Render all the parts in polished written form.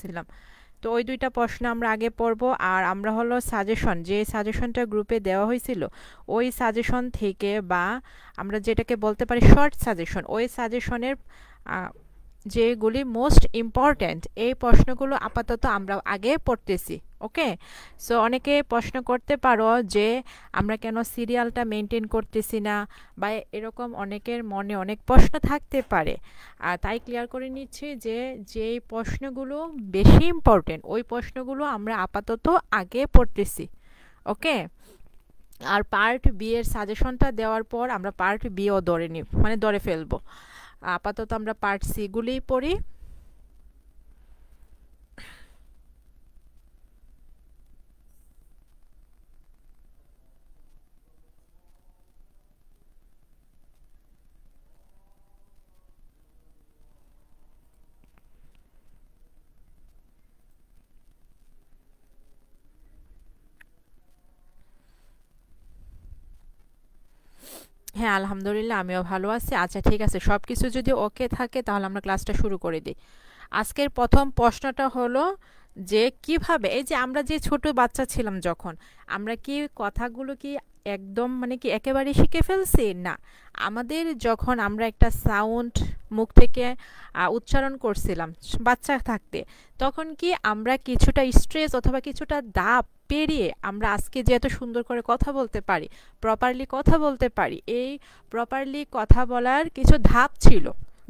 করছিলাম। তো ওই দুইটা প্রশ্ন আমরা আগে পড়ব, আর আমরা হলো সাজেশন, যে সাজেশনটা গ্রুপে দেওয়া হয়েছিল ওই সাজেশন থেকে, বা আমরা যেটাকে বলতে পারি শর্ট সাজেশন, ওই সাজেশনের যেগুলি মোস্ট ইম্পর্ট্যান্ট এই প্রশ্নগুলো আপাতত আমরা আগে পড়তেছি। ওকে, সো অনেকে প্রশ্ন করতে পারো যে আমরা কেন সিরিয়ালটা মেনটেন করতেছি না, বা এরকম অনেকের মনে অনেক প্রশ্ন থাকতে পারে। আর তাই ক্লিয়ার করে নিচ্ছি যে যেই প্রশ্নগুলো বেশি ইম্পর্ট্যান্ট ওই প্রশ্নগুলো আমরা আপাতত আগে পড়তেছি। ওকে, আর পার্ট বি এর সাজেশনটা দেওয়ার পর আমরা পার্ট বিও ধরে নিব, মানে ধরে ফেলবো। আপাতত আমরা পার্ট সি গুলিই পড়ি। হ্যাঁ, আলহামদুলিল্লাহ আমিও ভালো আছি। আচ্ছা ঠিক আছে, সব কিছু যদি ওকে থাকে তাহলে আমরা ক্লাসটা শুরু করে দিই। আজকের প্রথম প্রশ্নটা হলো যে কিভাবে, এই যে আমরা যে ছোট বাচ্চা ছিলাম যখন, আমরা কি কথাগুলো কি একদম মানে কি একেবারে শিখে ফেলছি? না, আমাদের যখন আমরা একটা সাউন্ড মুখ থেকে উচ্চারণ করছিলাম বাচ্চা থাকতে, তখন কি আমরা কিছুটা স্ট্রেস অথবা কিছুটা দাপ পেরিয়ে আমরা আজকে যে এত সুন্দর করে কথা বলতে পারি, প্রপারলি কথা বলতে পারি, এই প্রপারলি কথা বলার কিছু ধাপ ছিল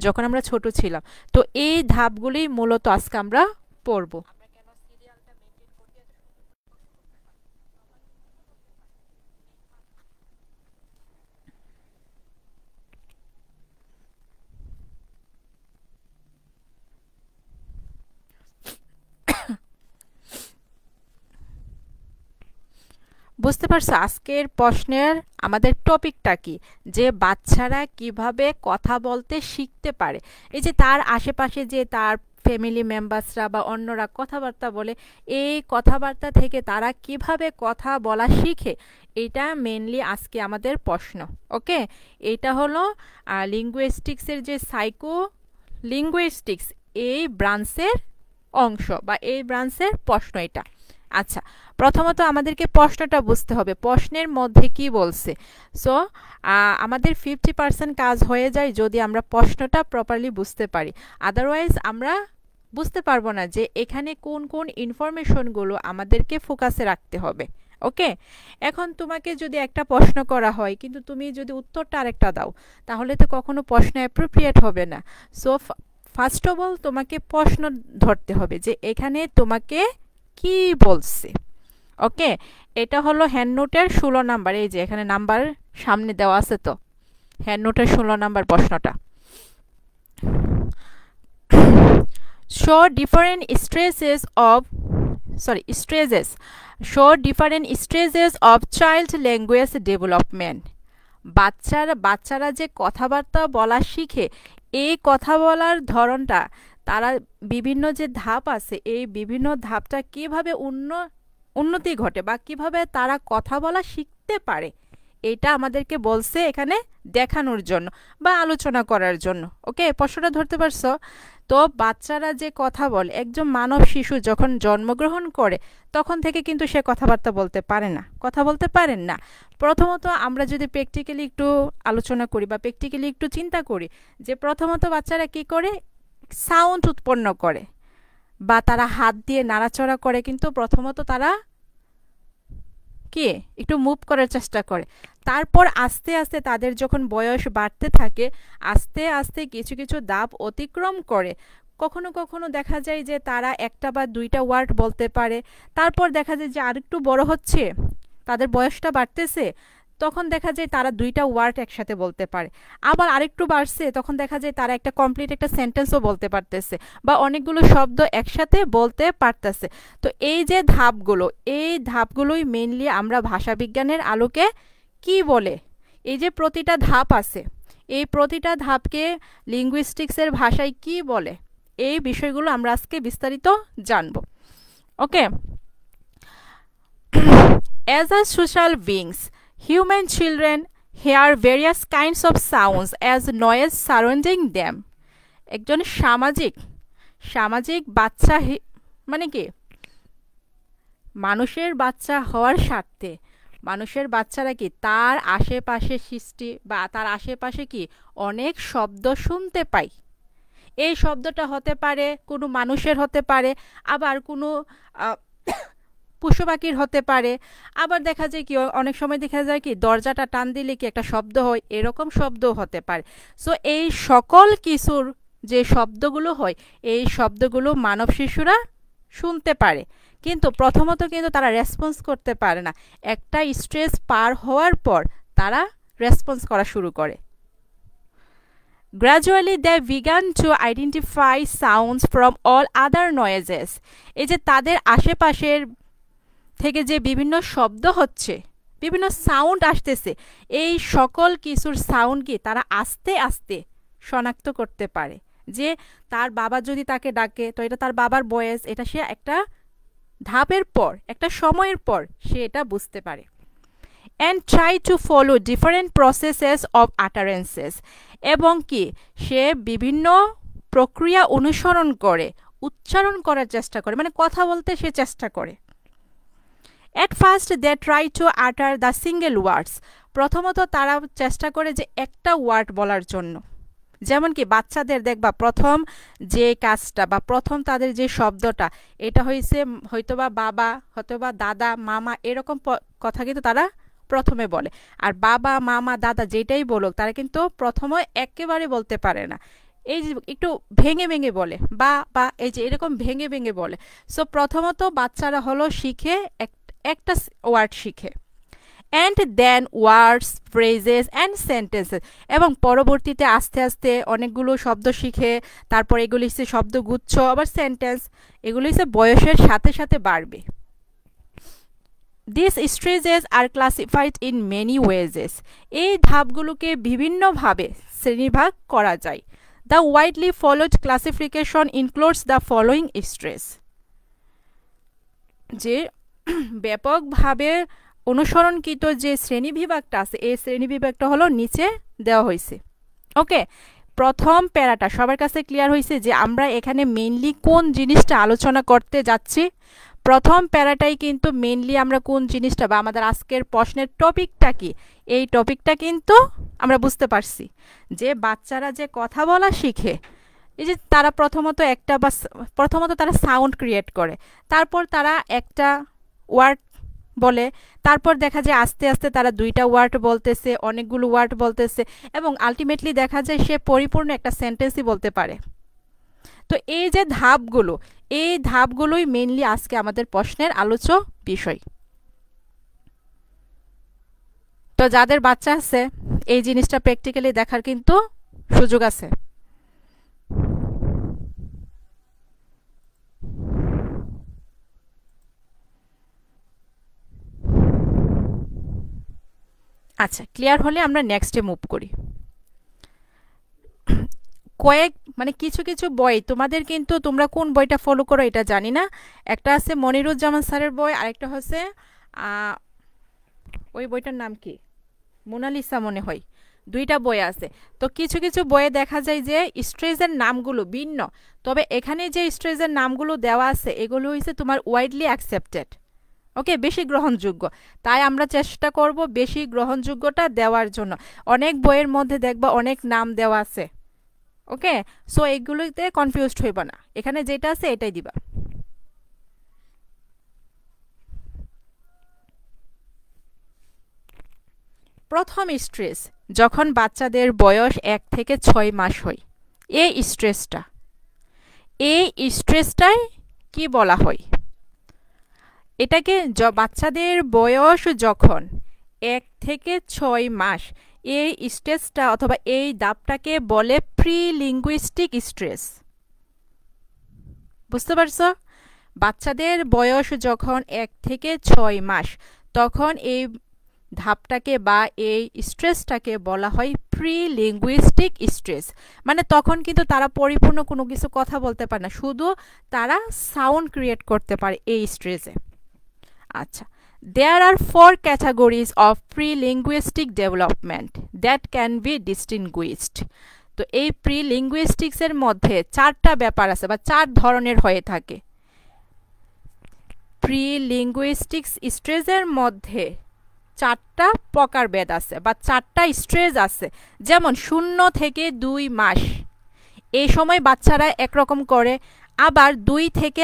যখন আমরা ছোট ছিলাম। তো এই ধাপগুলি মূলত আজকে আমরা পড়ব। বুঝতে পারছো আজকের প্রশ্নের আমাদের টপিকটা কি, যে বাচ্চারা কিভাবে কথা বলতে শিখতে পারে। এই যে তার আশেপাশে যে তার ফ্যামিলি মেম্বার্সরা বা অন্যরা কথাবার্তা বলে, এই কথাবার্তা থেকে তারা কিভাবে কথা বলা শিখে, এটা মেনলি আজকে আমাদের প্রশ্ন। ওকে, এটা হলো লিঙ্গুইস্টিক্সের যে সাইকো লিঙ্গুইস্টিক্স এই ব্রাঞ্চের অংশ বা এই ব্রাঞ্চের প্রশ্ন এটা। আচ্ছা, প্রথমত আমাদেরকে প্রশ্নটা বুঝতে হবে, প্রশ্নের মধ্যে কি বলছে। সো আমাদের 50% কাজ হয়ে যায় যদি আমরা প্রশ্নটা প্রপারলি বুঝতে পারি, আদারওয়াইজ আমরা বুঝতে পারবো না যে এখানে কোন কোন ইনফরমেশনগুলো আমাদেরকে ফোকাসে রাখতে হবে। ওকে, এখন তোমাকে যদি একটা প্রশ্ন করা হয় কিন্তু তুমি যদি উত্তরটা আরেকটা দাও, তাহলে তো কখনো প্রশ্ন অ্যাপ্রোপ্রিয়েট হবে না। সো ফার্স্ট অফ অল তোমাকে প্রশ্ন ধরতে হবে যে এখানে তোমাকে কি বলছে। ওকে, এটা হলো হ্যান্ড নোটের 16 নাম্বার, এই যে এখানে নাম্বার সামনে দেওয়া আছে, তো হ্যান্ড নোটের 16 নাম্বার প্রশ্নটা। Show different stresses of stresses show different stresses of child language development. বাচ্চারা যে কথাবার্তা বলা শিখে, এই কথা বলার ধরনটা, তারা বিভিন্ন যে ধাপ আছে এই বিভিন্ন ধাপটা কিভাবে উন্নতি ঘটে বা কিভাবে তারা কথা বলা শিখতে পারে, এটা আমাদেরকে বলছে এখানে দেখানোর জন্য বা আলোচনা করার জন্য। ওকে, প্রশ্নটা ধরতে পারছো? তো বাচ্চারা যে কথা বলে, একজন মানব শিশু যখন জন্মগ্রহণ করে তখন থেকে কিন্তু সে কথাবার্তা বলতে পারে না, কথা বলতে পারেন না। প্রথমত আমরা যদি প্র্যাকটিক্যালি একটু আলোচনা করি বা প্র্যাকটিক্যালি একটু চিন্তা করি, যে প্রথমত বাচ্চারা কি করে, সাউন্ড উৎপন্ন করে বা তারা হাত দিয়ে নাড়াচড়া করে, কিন্তু প্রথমত তারা কি একটু মুভ করার চেষ্টা করে। তারপর আস্তে আস্তে তাদের যখন বয়স বাড়তে থাকে, আস্তে আস্তে কিছু কিছু ধাপ অতিক্রম করে কখনো কখনো দেখা যায় যে তারা একটা বা দুইটা ওয়ার্ড বলতে পারে। তারপর দেখা যায় যে আরেকটু বড় হচ্ছে, তাদের বয়সটা বাড়তেছে, তখন দেখা যায় তারা দুইটা ওয়ার্ড একসাথে বলতে পারে। আবার আরেকটু বাড়ছে, তখন দেখা যায় তারা একটা কমপ্লিট একটা সেন্টেন্সও বলতে পারতেছে বা অনেকগুলো শব্দ একসাথে বলতে পারতেছে। তো এই যে ধাপগুলো, এই ধাপগুলোই মেইনলি আমরা ভাষাবিজ্ঞানের আলোকে কি বলে, এই যে প্রতিটা ধাপ আছে, এই প্রতিটা ধাপকে লিঙ্গুইস্টিক্সের ভাষায় কি বলে, এই বিষয়গুলো আমরা আজকে বিস্তারিত জানব। ওকে, as a social beings, human children hear various kinds of sounds as noise surrounding them. একজন সামাজিক বাচ্চা মানে কি মানুষের বাচ্চা হওয়ার স্বার্থে মানুষের বাচ্চারা কি তার আশেপাশে সৃষ্টি বা তার আশেপাশে কি অনেক শব্দ শুনতে পায়। এই শব্দটা হতে পারে কোনো মানুষের, হতে পারে আবার কোনো পশু পাখির হতে পারে, আবার দেখা যায় কি অনেক সময় দেখা যায় কি দরজাটা টান দিলে কি একটা শব্দ হয়, এরকম শব্দও হতে পারে। সো এই সকল কিছুর যে শব্দগুলো হয় এই শব্দগুলো মানব শিশুরা শুনতে পারে, কিন্তু প্রথমত কিন্তু তারা রেসপন্স করতে পারে না। একটা স্টেজ পার হওয়ার পর তারা রেসপন্স করা শুরু করে। Gradually they began to identify sounds from all other noises. এই যে তাদের আশেপাশের থেকে যে বিভিন্ন শব্দ হচ্ছে, বিভিন্ন সাউন্ড আসতেছে, এই সকল কিছুর সাউন্ড কি তারা আস্তে আস্তে শনাক্ত করতে পারে। যে তার বাবা যদি তাকে ডাকে তো এটা তার বাবার ভয়েস, এটা সে একটা ধাপের পর একটা সময়ের পর সে এটা বুঝতে পারে। and try to follow different processes of utterances, এবং কি সে বিভিন্ন প্রক্রিয়া অনুসরণ করে উচ্চারণ করার চেষ্টা করে, মানে কথা বলতে সে চেষ্টা করে। at first they try to utter the single words, প্রথমত তারা চেষ্টা করে যে একটা ওয়ার্ড বলার জন্য। যেমন কি বাচ্চাদের দেখবা প্রথম যে কাজটা বা প্রথম তাদের যে শব্দটা এটা হয়েছে হয়তোবা বাবা, হয়তোবা দাদা, মামা, এরকম কথা কিন্তু তারা প্রথমে বলে। আর বাবা, মামা, দাদা যেটাই বলুক তারা কিন্তু প্রথমে একেবারে বলতে পারে না, এই যে একটু ভেঙে ভেঙে বলে বা বা এই যে এরকম ভেঙে ভেঙে বলে। সো প্রথমত বাচ্চারা হলো শিখে একটা ওয়ার্ড শিখে, and then words, phrases and sentences, এবং পরবর্তীতে আস্তে আস্তে অনেকগুলো শব্দ শিখে, তারপর এগুলি হচ্ছে শব্দগুচ্ছ, আবার সেন্টেন্স, এগুলি হচ্ছে বয়সের সাথে সাথে বাড়বে। These stages are classified in many ways. এই ধাপগুলোকে বিভিন্নভাবে শ্রেণীভাগ করা যায়। The widely followed classification includes the following stages. যে ব্যাপকভাবে অনুসরণকৃত যে শ্রেণীবিভাগটা আছে এই শ্রেণীবিভাগটা হলো নিচে দেওয়া হয়েছে। ওকে, প্রথম প্যারাটা সবার কাছে ক্লিয়ার হয়েছে যে আমরা এখানে মেইনলি কোন জিনিসটা আলোচনা করতে যাচ্ছি। প্রথম প্যারাটাই কিন্তু মেইনলি আমরা কোন জিনিসটা বা আমাদের আজকের প্রশ্নের টপিকটা কি, এই টপিকটা কিন্তু আমরা বুঝতে পারছি যে বাচ্চারা যে কথা বলা শিখে, এই যে তারা প্রথমত তারা সাউন্ড ক্রিয়েট করে, তারপর তারা একটা ওয়ার্ড বলে, তারপর দেখা যায় আস্তে আস্তে তারা দুইটা ওয়ার্ড বলতেছে, অনেকগুলো ওয়ার্ড বলতেছে, এবং আলটিমেটলি দেখা যায় সে পরিপূর্ণ একটা সেন্টেন্সই বলতে পারে। তো এই যে ধাপগুলো, এই ধাপগুলোই মেইনলি আজকে আমাদের প্রশ্নের আলোচ্য বিষয়। তো যাদের বাচ্চা আছে এই জিনিসটা প্র্যাকটিক্যালি দেখার কিন্তু সুযোগ আছে। আচ্ছা, ক্লিয়ার হলে আমরা নেক্সটে মুভ করি। কিছু কিছু বই তোমাদের কিন্তু তোমরা কোন বইটা ফলো করো এটা জানি না, একটা আছে মনিরুজ্জামান স্যারের বই, আরেকটা হচ্ছে ওই বইটার নাম কি মোনালিসা মনে হয়, দুইটা বই আছে। তো কিছু কিছু বইয়ে দেখা যায় যে স্ট্রেজের নামগুলো ভিন্ন, তবে এখানে যে স্ট্রেজের নামগুলো দেওয়া আছে এগুলো হচ্ছে তোমার ওয়াইডলি অ্যাকসেপ্টেড, ওকে, বেশি গ্রহণযোগ্য। তাই আমরা চেষ্টা করব বেশি গ্রহণযোগ্যটা দেওয়ার জন্য। অনেক বইয়ের মধ্যে দেখবা অনেক নাম দেওয়া আছে, ওকে, সো এগুলোতে কনফিউজড হইব না, এখানে যেটা আছে এটাই দিবা। প্রথম স্ট্রেস যখন বাচ্চাদের বয়স 1 থেকে 6 মাস হয়, এই স্ট্রেসটাই কি বলা হয়? এটাকে বাচ্চাদের বয়স যখন 1 থেকে 6 মাস, এই স্ট্রেসটা অথবা এই ধাপটাকে বলে প্রি লিঙ্গুইস্টিক স্ট্রেস। বুঝতে পারছো? বাচ্চাদের বয়স যখন 1 থেকে 6 মাস তখন এই ধাপটাকে বা এই স্ট্রেসটাকে বলা হয় প্রি লিঙ্গুইস্টিক স্ট্রেস। মানে তখন কিন্তু তারা পরিপূর্ণ কোনো কিছু কথা বলতে পারে না, শুধু তারা সাউন্ড ক্রিয়েট করতে পারে এই স্ট্রেসে। আচ্ছা, there are 4 categories of pre-linguistic development that can be distinguished. তো এই প্রি লিঙ্গুইস্টিক্সের মধ্যে 4টা ব্যাপার আছে বা 4 ধরনের হয়ে থাকে। প্রি লিঙ্গুইস্টিক্স স্ট্রেসের মধ্যে 4টা প্রকারভেদ আছে বা 4টা স্টেজ আছে। যেমন 0 থেকে 2 মাস, এই সময় বাচ্চারা একরকম করে, আবার 2 থেকে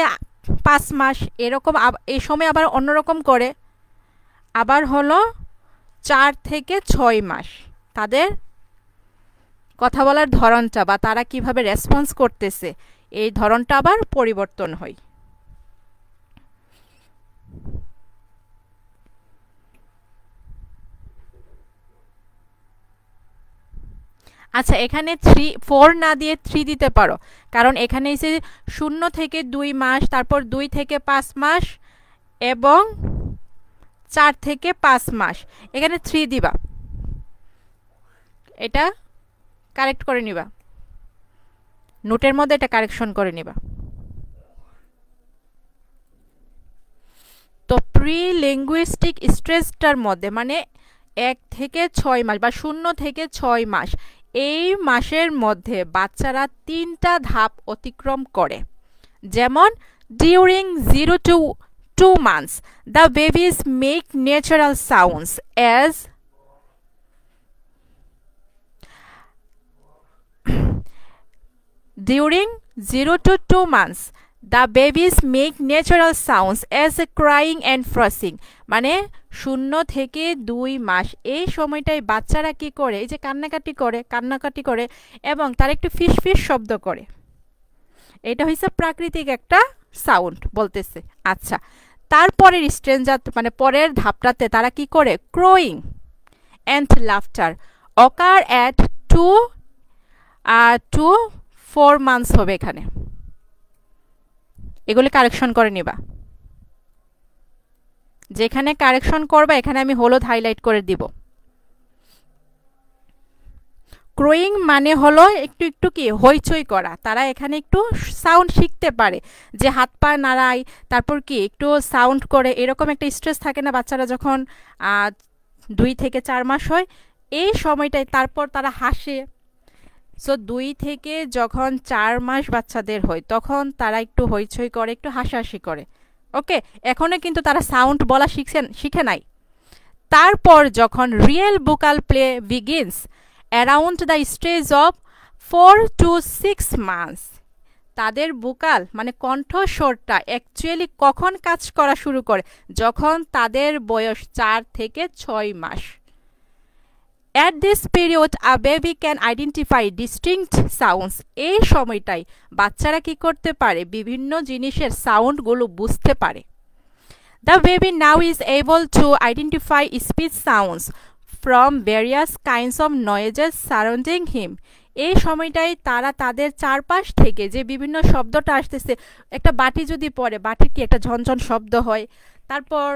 5 মাস এরকম, এই সময় আবার অন্যরকম করে, আবার হলো 4 থেকে 6 মাস। তাদের কথা বলার ধরনটা বা তারা কিভাবে রেসপন্স করতেছে এই ধরনটা আবার পরিবর্তন হয়। আচ্ছা, এখানে 4 না দিয়ে 3 দিতে পারো, কারণ এখানে এসে 0 থেকে 2 মাস, তারপর 2 থেকে 5 মাস এবং 4 থেকে 5 মাস, এখানে 3 দিবা। এটা কারেক্ট করে নিবা, নোটের মধ্যে এটা কারেকশন করে নিবা। তো প্রি লিঙ্গুইস্টিক স্ট্রেসটার মধ্যে মানে 1 থেকে 6 মাস বা 0 থেকে 6 মাস, এই মাসের মধ্যে বাচ্চারা 3টা ধাপ অতিক্রম করে। যেমন during 0 to 2 months the babies make natural sounds as during 0 to 2 months the babies make natural sounds as crying and fussing। মানে 0 থেকে 2 মাস এই সময়টায় বাচ্চারা কি করে, এই যে কান্নাকাটি করে এবং তার একটু ফিসফিস শব্দ করে, এটা হইছে প্রাকৃতিক একটা সাউন্ড বলতেছে। আচ্ছা, তারপরের স্ট্রেঞ্জার মানে পরের ধাপটাতে তারা কি করে, crowing and laughter occur at 2 to 4 months হবে। এখানে এগুলি কারেকশন করে নিবা, যেখানে কারেকশন করবা এখানে আমি হলুদ হাইলাইট করে দিব। ক্রোয়িং মানে হলো একটু একটু কি হইচই করা, তারা এখানে একটু সাউন্ড শিখতে পারে, যে হাত পা নাড়ায়, তারপর কি একটু সাউন্ড করে, এরকম একটা স্ট্রেস থাকে না বাচ্চারা যখন 2 থেকে 4 মাস হয় এই সময়টায়, তারপর তারা হাসে। সো 2 থেকে যখন 4 মাস বাচ্চাদের হয় তখন তারা একটু হইচই করে, একটু হাসাহাসি করে। ওকে, এখনো কিন্তু তারা সাউন্ড বলা শিখে নাই। তারপর যখন real vocal play begins around the stage of 4 to 6 months, তাদের ভোকাল মানে কণ্ঠস্বরটা অ্যাকচুয়ালি কখন কাজ করা শুরু করে, যখন তাদের বয়স 4 থেকে 6 মাস। At this period a baby can identify distinct sounds। এই সময়টাই বাচ্চারা কি করতে পারে, বিভিন্ন জিনিসের সাউন্ডগুলো বুঝতে পারে। The baby now is able to identify speech sounds from various kinds of noises surrounding him। এই সময়টাই তারা তাদের চারপাশ থেকে যে বিভিন্ন শব্দটা আসতেছে, একটা বাটি যদি পড়ে, বাটির কি একটা ঝনঝন শব্দ হয়, তারপর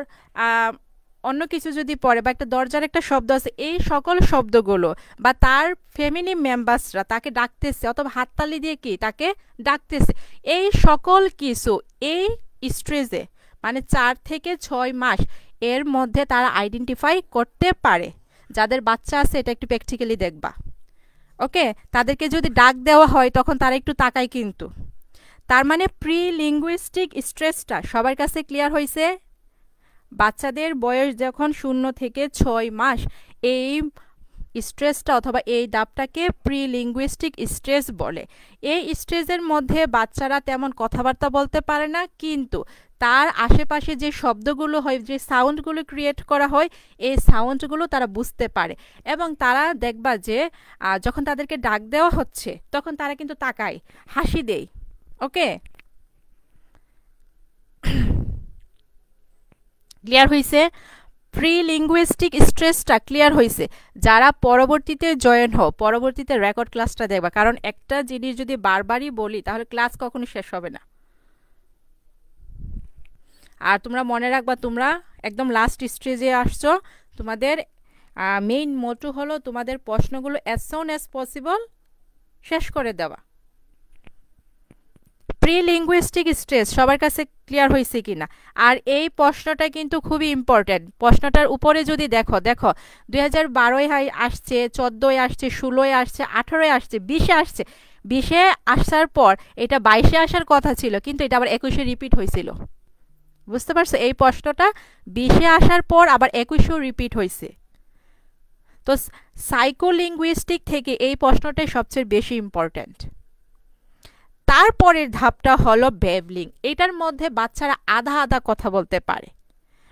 অন্য কিছু যদি পড়ে বা একটা দরজার একটা শব্দ আছে, এই সকল শব্দগুলো বা তার ফ্যামিলি মেম্বার্সরা তাকে ডাকতেছে অথবা হাততালি দিয়ে কি তাকে ডাকতেছে, এই সকল কিছু এই স্টেজে মানে 4 থেকে 6 মাস এর মধ্যে তারা আইডেন্টিফাই করতে পারে। যাদের বাচ্চা আছে এটা একটু প্র্যাকটিক্যালি দেখবা। ওকে, তাদেরকে যদি ডাক দেওয়া হয় তখন তারা একটু তাকায় কিন্তু। তার মানে প্রি লিঙ্গুইস্টিক স্ট্রেসটা সবার কাছে ক্লিয়ার হয়েছে। বাচ্চাদের বয়স যখন 0 থেকে 6 মাস এই স্ট্রেসটা অথবা এই ধাপটাকে প্রি লিঙ্গুইস্টিক স্ট্রেস বলে। এই স্ট্রেসের মধ্যে বাচ্চারা তেমন কথাবার্তা বলতে পারে না, কিন্তু তার আশেপাশে যে শব্দগুলো হয়, যে সাউন্ডগুলো ক্রিয়েট করা হয়, এই সাউন্ডগুলো তারা বুঝতে পারে এবং তারা দেখবা যে যখন তাদেরকে ডাক দেওয়া হচ্ছে তখন তারা কিন্তু তাকায়, হাসি দেয়। ওকে, ক্লিয়ার হয়েছে? প্রি লিঙ্গুইস্টিক স্ট্রেসটা ক্লিয়ার হয়েছে। যারা পরবর্তীতে জয়েন হও, পরবর্তীতে রেকর্ড ক্লাসটা দেখবা, কারণ একটা জিনিস যদি বারবারই বলি তাহলে ক্লাস কখনো শেষ হবে না। আর তোমরা মনে রাখবা, তোমরা একদম লাস্ট স্টেজে আসছো, তোমাদের মেইন মোটো হলো তোমাদের প্রশ্নগুলো অ্যাজ সুন অ্যাজ পসিবল শেষ করে দেওয়া। প্রি লিঙ্গুইস্টিক স্ট্রেস সবার কাছে ক্লিয়ার হয়েছে কিনা? আর এই প্রশ্নটা কিন্তু খুবই ইম্পর্টেন্ট। প্রশ্নটার উপরে যদি দেখো 2012 আসছে, 14 আসছে, 16 আসছে, 18 আসছে, 20 আসছে। 20 আসার পর এটা 22 আসার কথা ছিল, কিন্তু এটা আবার 21 রিপিট হয়েছিল। বুঝতে পারছো? এই প্রশ্নটা 20-এ আসার পর আবার 21-এও রিপিট হয়েছে। তো সাইকোলিঙ্গুইস্টিক থেকে এই প্রশ্নটাই সবচেয়ে বেশি ইম্পর্ট্যান্ট। তারপরের ধাপটা হলো বেবলিং। এটার মধ্যে বাচ্চারা আধা আধা কথা বলতে পারে,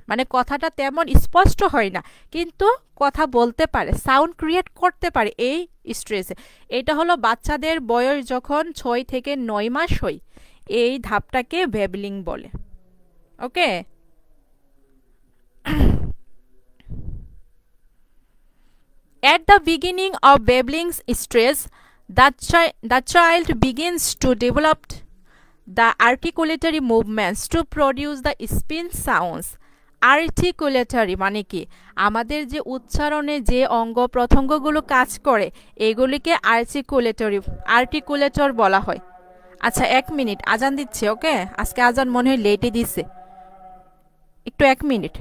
মানে কথাটা তেমন স্পষ্ট হয় না কিন্তু কথা বলতে পারে, সাউন্ড ক্রিয়েট করতে পারে এই স্ট্রেসে। এটা হলো বাচ্চাদের বয়স যখন 6 থেকে 9 মাস হয়, এই ধাপটাকে বেবলিং বলে। ওকে, at the beginning of babbling stress, the child begins to develop the articulatory movements to produce the speech sounds. আর্টিকুলেটরি মানে কি? আমাদের যে উচ্চারণে যে অঙ্গ প্রত্যঙ্গগুলো কাজ করে এগুলিকে আর্টিকুলেটর বলা হয়। আচ্ছা 1 মিনিট, আজান দিচ্ছে। ওকে, আজকে আজান মনে হয় লেটে দিচ্ছে, একটু 1 মিনিট।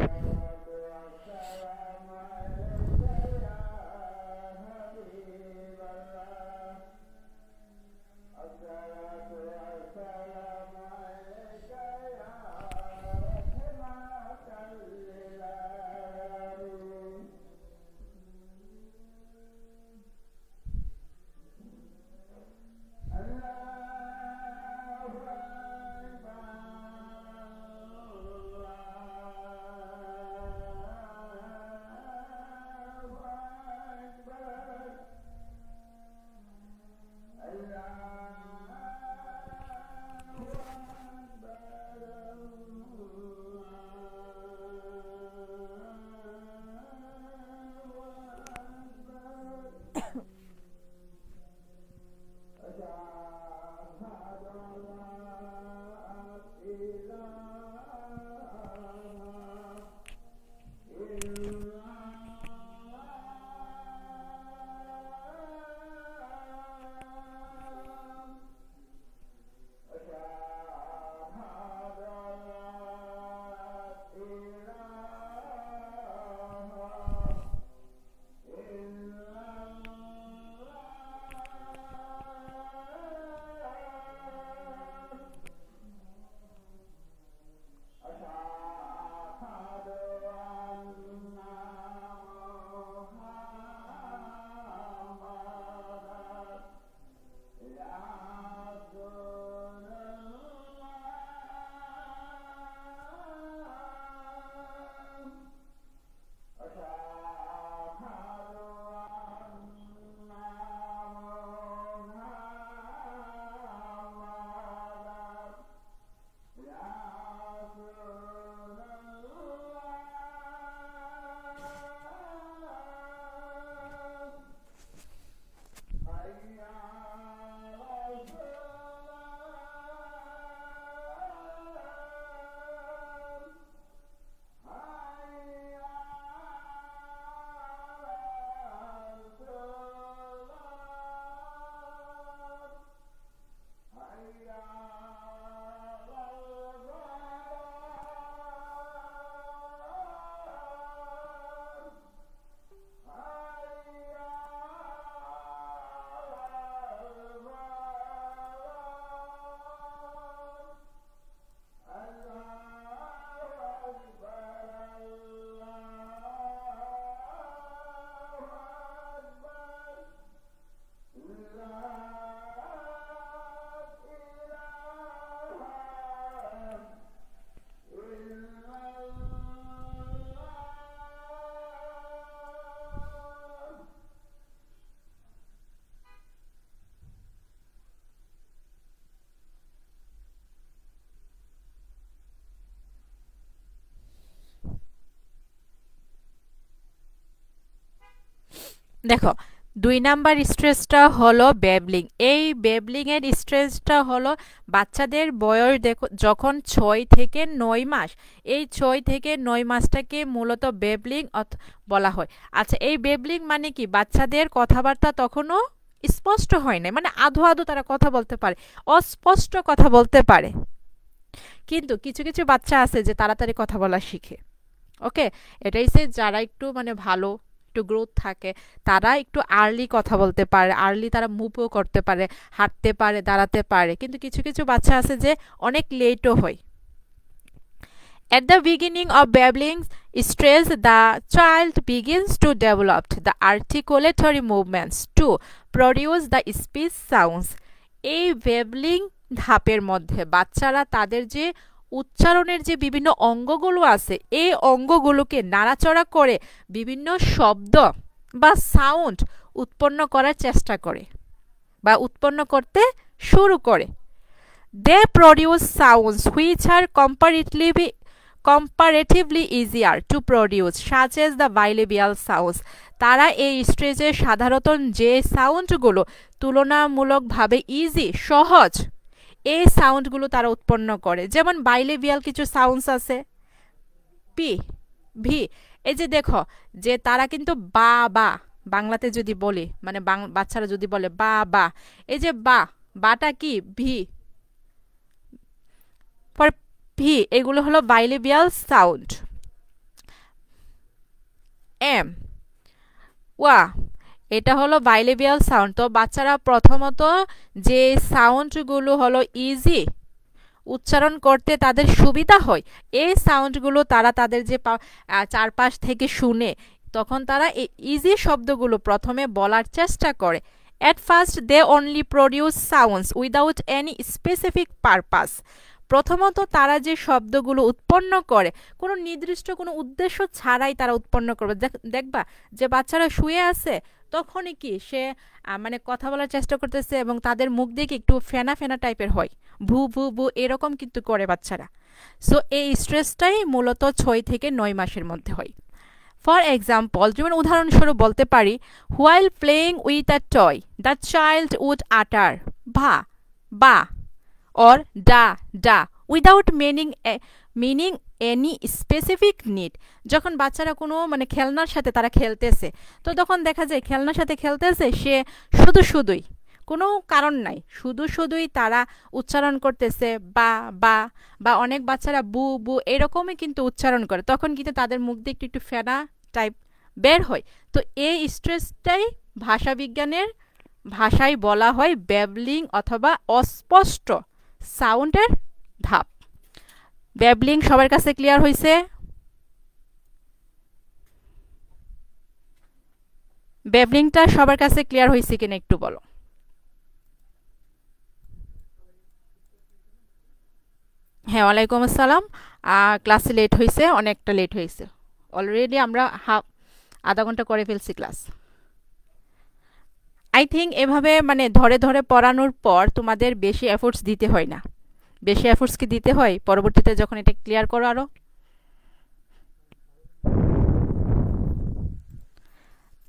দেখো 2 নাম্বার স্ট্রেসটা হলো বেবলিং। এই বেবলিং এর স্ট্রেসটা হলো বাচ্চাদের বয়স দেখো যখন 6 থেকে 9 মাস, এই 6 থেকে 9 মাসটাকে মূলত বেবলিং বলা হয়। আচ্ছা এই বেবলিং মানে কি? বাচ্চাদের কথাবার্তা তখনও স্পষ্ট হয় না, মানে আধো আধো তারা কথা বলতে পারে, অস্পষ্ট কথা বলতে পারে, কিন্তু কিছু কিছু বাচ্চা আছে যে তাড়াতাড়ি কথা বলা শিখে। ওকে, এটাই সে যারা একটু মানে ভালো একটু গ্রোথ থাকে তারা একটু আর্লি কথা বলতে পারে, আর্লি তারা মুভও করতে পারে, হাঁটতে পারে, দাঁড়াতে পারে, কিন্তু কিছু কিছু বাচ্চা আছে যে অনেক লেটও হয়। At the beginning of babbling stage, the child begins to develop the articulatory movements to produce the speech sounds. এই বেবলিং ধাপের মধ্যে বাচ্চারা তাদের যে উচ্চারণের যে বিভিন্ন অঙ্গগুলো আছে এই অঙ্গগুলোকে নাড়াচড়া করে বিভিন্ন শব্দ বা সাউন্ড উৎপন্ন করার চেষ্টা করে বা উৎপন্ন করতে শুরু করে। They produce sounds which are comparatively easier to produce, such as the bilabial sounds. তারা এই স্টেজে সাধারণত যে সাউন্ডগুলো তুলনামূলকভাবে ইজি সহজ এই সাউন্ডগুলো তারা উৎপন্ন করে, যেমন বাইলেবিয়াল কিছু সাউন্ডস আছে পি ভি। এই যে দেখো যে তারা কিন্তু বা বা বাংলাতে যদি বলি মানে বাচ্চারা যদি বলে বা বা, এই যে বাটা কি ভি পর ভি, এগুলো হলো বাইলেবিয়াল সাউন্ড। এম ওয়া এটা হলো বাইলেবিয়াল সাউন্ড। তো বাচ্চারা প্রথমত যে সাউন্ডগুলো হলো ইজি উচ্চারণ করতে তাদের সুবিধা হয় এই সাউন্ডগুলো তারা তাদের যে চারপাশ থেকে শুনে তখন তারা এই ইজি শব্দগুলো প্রথমে বলার চেষ্টা করে। At first they only produce sounds without any specific purpose. প্রথমত তারা যে শব্দগুলো উৎপন্ন করে কোনো নির্দিষ্ট কোনো উদ্দেশ্য ছাড়াই তারা উৎপন্ন করবে। দেখবা যে বাচ্চারা শুয়ে আছে তখনই কি সে মানে কথা বলার চেষ্টা করতেছে এবং তাদের মুখ দিয়ে একটু ফেনা ফেনা টাইপের হয়, ভু ভু ভু এরকম কিন্তু করে বাচ্চারা। সো এই স্ট্রেসটাই মূলত 6 থেকে 9 মাসের মধ্যে হয়। ফর এক্সাম্পল যেমন উদাহরণস্বরূপ বলতে পারি, while playing with a toy the child would utter বা বা or da without meaning any specific need. যখন বাচ্চারা কোনো মানে খেলনার সাথে তারা খেলতেছে তো তখন দেখা যায় খেলনার সাথে খেলতেছে সে শুধুই কোনো কারণ নাই শুধুই তারা উচ্চারণ করতেছে বা বা বা অনেক বাচ্চারা বু বু এরকমই কিন্তু উচ্চারণ করে, তখন কিন্তু তাদের মুখ দিয়ে একটু ফেনা টাইপ বের হয়। তো এই স্ট্রেসটাই ভাষাবিজ্ঞানের ভাষায় বলা হয় ব্যাবলিং অথবা অস্পষ্ট সাউন্ডের ধাপ। ব্যাবলিং সবার কাছে ক্লিয়ার হয়েছে? ব্যাবলিংটা সবার কাছে ক্লিয়ার হয়েছে কিনা একটু বলো। হ্যাঁ ওয়ালাইকুম আসসালাম। ক্লাসে লেট হয়েছে, অনেকটা লেট হয়েছে, অলরেডি আমরা আধা ঘন্টা করে ফেলছি ক্লাস। আই থিঙ্ক এভাবে মানে ধরে ধরে পড়ানোর পর তোমাদের বেশি এফোর্টস দিতে হয় না। বেশি এফোর্টস কি দিতে হয় পরবর্তীতে যখন এটা ক্লিয়ার করো আরো?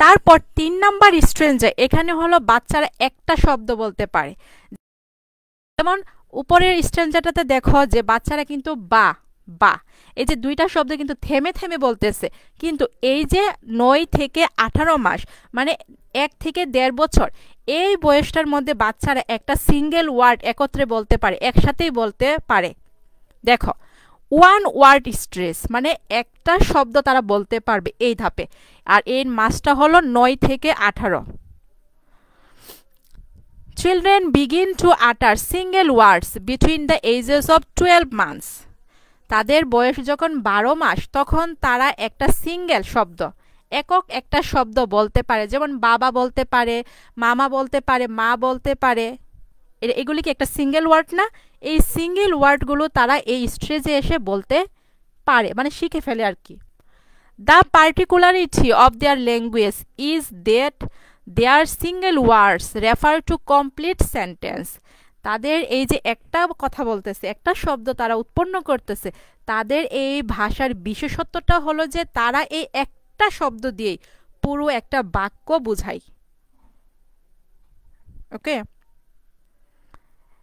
তারপর 3 নাম্বার স্ট্রেঞ্জে এখানে হলো বাচ্চারা একটা শব্দ বলতে পারে। যেমন উপরের স্ট্রেঞ্জারটাতে দেখো যে বাচ্চারা কিন্তু বা বা এই যে দুইটা শব্দ কিন্তু থেমে থেমে বলতেছে, কিন্তু এই যে 9 থেকে 18 মাস মানে 1 থেকে 1.5 বছর এই বয়সটার মধ্যে বাচ্চারা একটা সিঙ্গেল ওয়ার্ড একত্রে বলতে পারে, একসাথেই বলতে পারে। দেখো ওয়ান ওয়ার্ড স্ট্রেস মানে একটা শব্দ তারা বলতে পারবে এই ধাপে, আর এর মাসটা হলো 9 থেকে 18। Children begin to utter single words between the ages of 12 months. তাদের বয়স যখন 12 মাস তখন তারা একটা সিঙ্গেল শব্দ একক একটা শব্দ বলতে পারে, যেমন বাবা বলতে পারে, মামা বলতে পারে, মা বলতে পারে। এগুলি কি একটা সিঙ্গেল ওয়ার্ড না? এই সিঙ্গেল ওয়ার্ডগুলো তারা এই স্টেজে এসে বলতে পারে, মানে শিখে ফেলে আর কি। The particularity of their language is that their single words refer to complete sentence. তাদের এই যে একটা কথা বলতেছে একটা শব্দ তারা উৎপন্ন করতেছে, তাদের এই ভাষার বিশেষত্বটা হলো যে তারা এই একটা শব্দ দিয়েই পুরো একটা বাক্য বোঝায়। ওকে,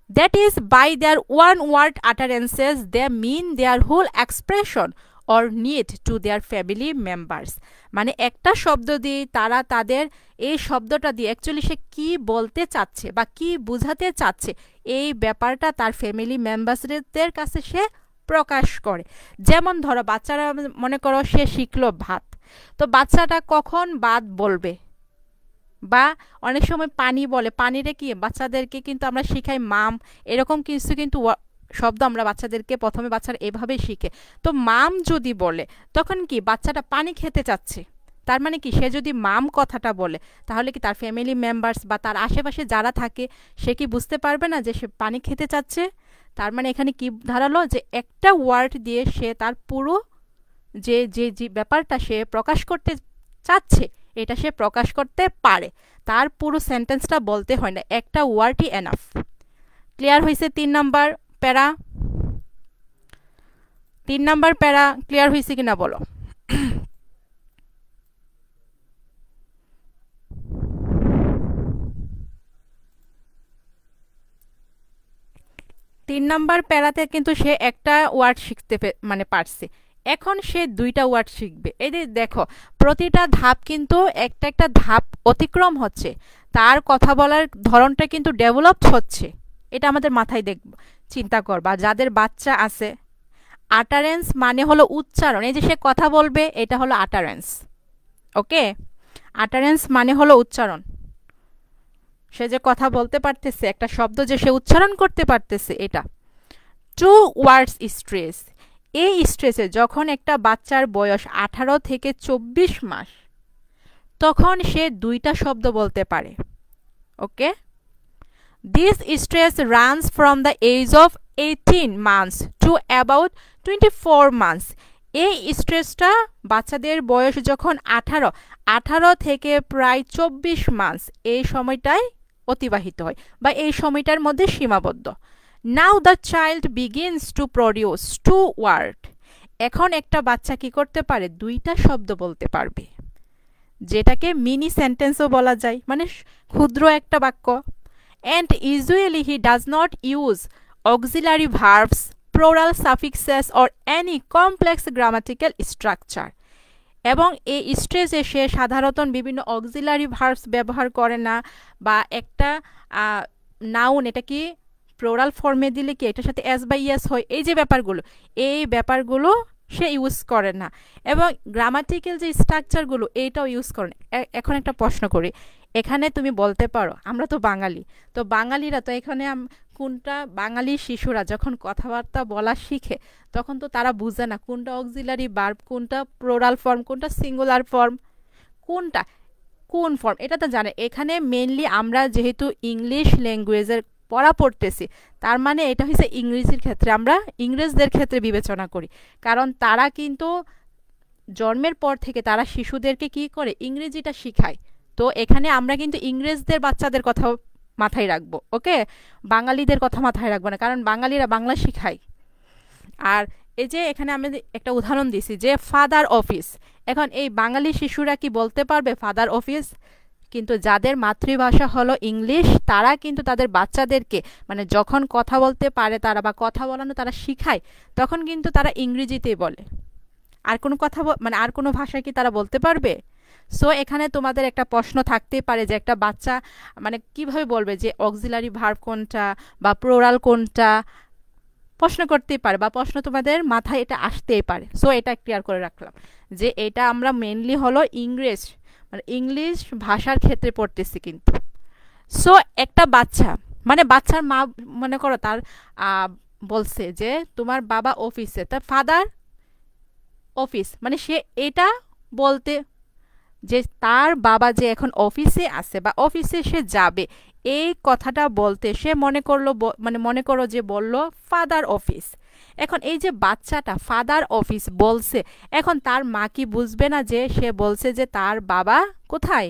that is by their one word utterances they mean their whole expression or need to their family members. মানে একটা শব্দ দিয়ে তারা তাদের এই শব্দটা দিয়ে অ্যাকচুয়ালি সে কি বলতে চাচ্ছে বা কি বোঝাতে চাচ্ছে এই ব্যাপারটা তার ফ্যামিলি মেম্বার্সদের কাছে সে প্রকাশ করে। যেমন ধরো বাচ্চারা মনে করো সে শিখলো ভাত, তো বাচ্চাটা কখন ভাত বলবে, বা অনেক সময় পানি বলে, পানিরে কি বাচ্চাদেরকে কিন্তু আমরা শিখাই মাম, এরকম কিছু কিন্তু শব্দ আমরা বাচ্চাদেরকে প্রথমে বাচ্চারা এভাবে শিখে। তো মাম যদি বলে তখন কি বাচ্চাটা পানি খেতে চাচ্ছে, তার মানে কি সে যদি মাম কথাটা বলে তাহলে কি তার ফ্যামিলি মেম্বার্স বা তার আশেপাশে যারা থাকে সে কি বুঝতে পারবে না যে সে পানি খেতে চাচ্ছে? তার মানে এখানে কি দাঁড়ালো যে একটা ওয়ার্ড দিয়ে সে তার পুরো যে যে যে ব্যাপারটা সে প্রকাশ করতে চাচ্ছে এটা সে প্রকাশ করতে পারে, তার পুরো সেন্টেন্সটা বলতে হয় না, একটা ওয়ার্ডই এনাফ। ক্লিয়ার হয়েছে 3 নাম্বার প্যারা? 3 নাম্বার প্যারা ক্লিয়ার হয়েছে কিনা বলো? 3 নাম্বার প্যারাতে কিন্তু সে একটা ওয়ার্ড শিখতে মানে পারছে, এখন সে 2টা ওয়ার্ড শিখবে। এই যে দেখো প্রতিটা ধাপ কিন্তু একটা একটা ধাপ অতিক্রম হচ্ছে, তার কথা বলার ধরনটা কিন্তু ডেভেলপ হচ্ছে, এটা আমাদের মাথায় চিন্তা করবা। যাদের বাচ্চা আছে, আটারেন্স মানে হলো উচ্চারণ, এই যে সে কথা বলবে এটা হলো আটারেন্স। ওকে, আটারেন্স মানে হলো উচ্চারণ, সে যে কথা বলতে পারতেছে, একটা শব্দ যে সে উচ্চারণ করতে পারতেছে, এটা। 2 ওয়ার্ডস স্ট্রেস, এই স্ট্রেসে যখন একটা বাচ্চার বয়স 18 থেকে 24 মাস তখন সে 2টা শব্দ বলতে পারে। Okay, this stress runs from the age of 18 months to about 24 months. এই স্ট্রেসটা বাচ্চাদের বয়স যখন 18 থেকে প্রায় 24 মান্থস এই সময়টায় অতিবাহিত হয় বা এই সময়টার মধ্যে সীমাবদ্ধ। Now the child begins to produce 2 word, এখন একটা বাচ্চা কি করতে পারে? 2টা শব্দ বলতে পারবে, যেটাকে মিনি সেন্টেন্সও বলা যায়, মানে ক্ষুদ্র একটা বাক্য। And usually he does not use auxiliary verbs, plural suffixes or any complex grammatical structure. এবং এই স্ট্রেসে সে সাধারণত বিভিন্ন অক্সিলারি ভার্বস ব্যবহার করে না, বা একটা নাউন এটা কি প্লোরাল ফর্মে দিলে কি এটার সাথে এস বা ইয়েস হয়, এই যে ব্যাপারগুলো, এই ব্যাপারগুলো সে ইউজ করে না। এবং গ্রামাটিক্যাল যে স্ট্রাকচারগুলো এইটাও ইউজ করে না। এখন একটা প্রশ্ন করি, এখানে তুমি বলতে পারো আমরা তো বাঙালি, তো বাঙালিরা তো এখানে কোনটা, বাঙালি শিশুরা যখন কথাবার্তা বলা শিখে তখন তো তারা বুঝে না কোনটা অক্সিলারি ভার্ব, কোনটা প্লোরাল ফর্ম, কোনটা সিঙ্গুলার ফর্ম, কোনটা কোন ফর্ম, এটা তো জানে। এখানে মেইনলি আমরা যেহেতু ইংলিশ ল্যাঙ্গুয়েজের পড়া পড়তেছি, তার মানে এটা হচ্ছে ইংরেজির ক্ষেত্রে আমরা ইংরেজদের ক্ষেত্রে বিবেচনা করি, কারণ তারা কিন্তু জন্মের পর থেকে তারা শিশুদেরকে কি করে? ইংরেজিটা শিখায়। তো এখানে আমরা কিন্তু ইংরেজদের বাচ্চাদের কথা মাথায় রাখবো, ওকে, বাঙালিদের কথা মাথায় রাখবো না, কারণ বাঙালিরা বাংলা শিখায়। আর এই যে এখানে আমি একটা উদাহরণ দিছি যে ফাদার অফিস, এখন এই বাঙালি শিশুরা কি বলতে পারবে ফাদার অফিস? কিন্তু যাদের মাতৃভাষা হলো ইংলিশ তারা কিন্তু তাদের বাচ্চাদেরকে মানে যখন কথা বলতে পারে তারা বা কথা বলানো তারা শিখায়, তখন কিন্তু তারা ইংরেজিতেই বলে। আর কোনো কথা মানে আর কোনো ভাষায় কি তারা বলতে পারবে? সো এখানে তোমাদের একটা প্রশ্ন থাকতেই পারে যে একটা বাচ্চা মানে কিভাবে বলবে যে অক্সিলারি ভার্ব কোনটা বা প্লোরাল কোনটা, প্রশ্ন করতেই পারে বা প্রশ্ন তোমাদের মাথায় এটা আসতেই পারে। সো এটা ক্লিয়ার করে রাখলাম যে এটা আমরা মেনলি হলো ইংরেজ মানে ইংলিশ ভাষার ক্ষেত্রে পড়তেছি কিন্তু। সো একটা বাচ্চা মানে বাচ্চার মা মনে করো তার বলছে যে তোমার বাবা অফিসে, তার ফাদার অফিস, মানে সে এটা বলতে যে তার বাবা যে এখন অফিসে আছে বা অফিসে সে যাবে, এই কথাটা বলতে সে মনে করলো মানে মনে করো যে বলল ফাদার অফিস। এখন এই যে বাচ্চাটা ফাদার অফিস বলছে, এখন তার মা কি বুঝবে না যে সে বলছে যে তার বাবা কোথায়?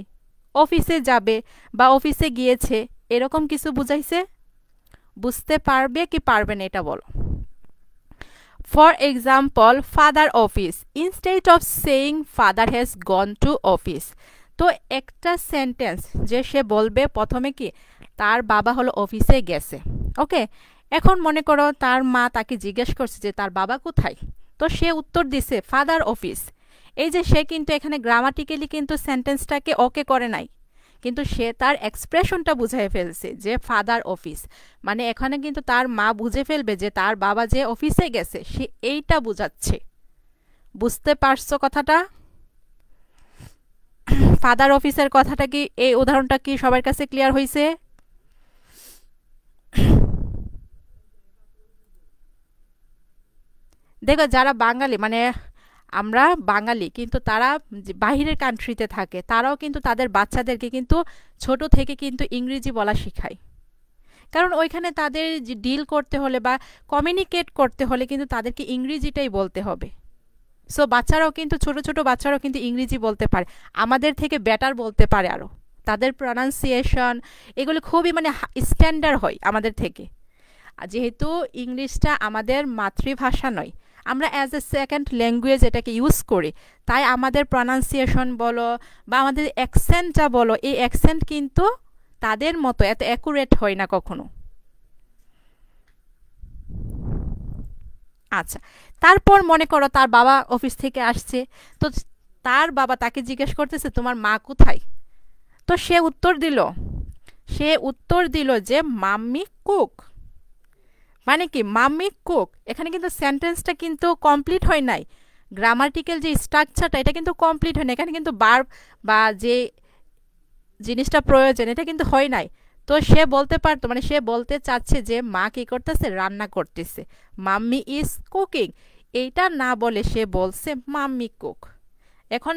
অফিসে যাবে বা অফিসে গিয়েছে, এরকম কিছু বুঝাইছে? বুঝতে পারবে কি পারবে না এটা বলো। For example, father office instead of saying father has gone to office, তো একটা সেন্টেন্স যে সে বলবে প্রথমে কি তার বাবা হলো অফিসে গেছে, ওকে। এখন মনে করো তার মা তাকে জিজ্ঞেস করছে যে তার বাবা কোথায়, তো সে উত্তর দিছে ফাদার অফিস। এই যে সে কিন্তু এখানে গ্রামাটিক্যালি কিন্তু সেন্টেন্সটাকে ওকে করে নাই, কিন্তু সে তার এক্সপ্রেশনটা বুঝাই ফেলছে যে ফাদার অফিস, মানে এখানে কিন্তু তার মা বুঝে ফেলবে যে তার বাবা যে অফিসে গেছে সে এইটা বুঝাচ্ছে। বুঝতে পারছো কথাটা? ফাদার অফিসের কথাটা কি, এই উদাহরণটা কি সবার কাছে ক্লিয়ার হয়েছে? দেখো যারা বাঙালি মানে আমরা বাঙালি কিন্তু তারা বাহিরের কান্ট্রিতে থাকে, তারাও কিন্তু তাদের বাচ্চাদেরকে কিন্তু ছোট থেকে কিন্তু ইংরেজি বলা শেখায়। কারণ ওইখানে তাদের ডিল করতে হলে বা কমিউনিকেট করতে হলে কিন্তু তাদেরকে ইংরেজিটাই বলতে হবে। সো বাচ্চারাও কিন্তু ছোট ছোট বাচ্চারাও কিন্তু ইংরেজি বলতে পারে, আমাদের থেকে বেটার বলতে পারে আরও। তাদের প্রনাউন্সিয়েশন এগুলো খুবই মানে স্ট্যান্ডার্ড হয় আমাদের থেকে। যেহেতু ইংলিশটা আমাদের মাতৃভাষা নয়, আমরা অ্যাজ এ সেকেন্ড ল্যাঙ্গুয়েজ এটাকে ইউজ করি, তাই আমাদের প্রনাউন্সিয়েশন বলো বা আমাদের অ্যাকসেন্টটা বলো, এই অ্যাকসেন্ট কিন্তু তাদের মতো এত অ্যাকুরেট হয় না কখনো। আচ্ছা, তারপর মনে করো তার বাবা অফিস থেকে আসছে, তো তার বাবা তাকে জিজ্ঞেস করতেছে তোমার মা কোথায়? তো সে উত্তর দিল যে মাম্মি কুক। মানে কি মাম্মি কুক, এখানে কিন্তু সেন্টেন্সটা কিন্তু কমপ্লিট হয় নাই, গ্রামাটিক্যাল যে স্ট্রাকচারটা এটা কিন্তু কমপ্লিট হয় না, এখানে কিন্তু ভার্ব বা যে জিনিসটা প্রয়োজন এটা কিন্তু হয় নাই। তো সে বলতে পারতো, মানে সে বলতে চাচ্ছে যে মা কি করতেছে, রান্না করতেছে, মাম্মি ইজ কুকিং। এইটা না বলে সে বলছে মাম্মি কুক। এখন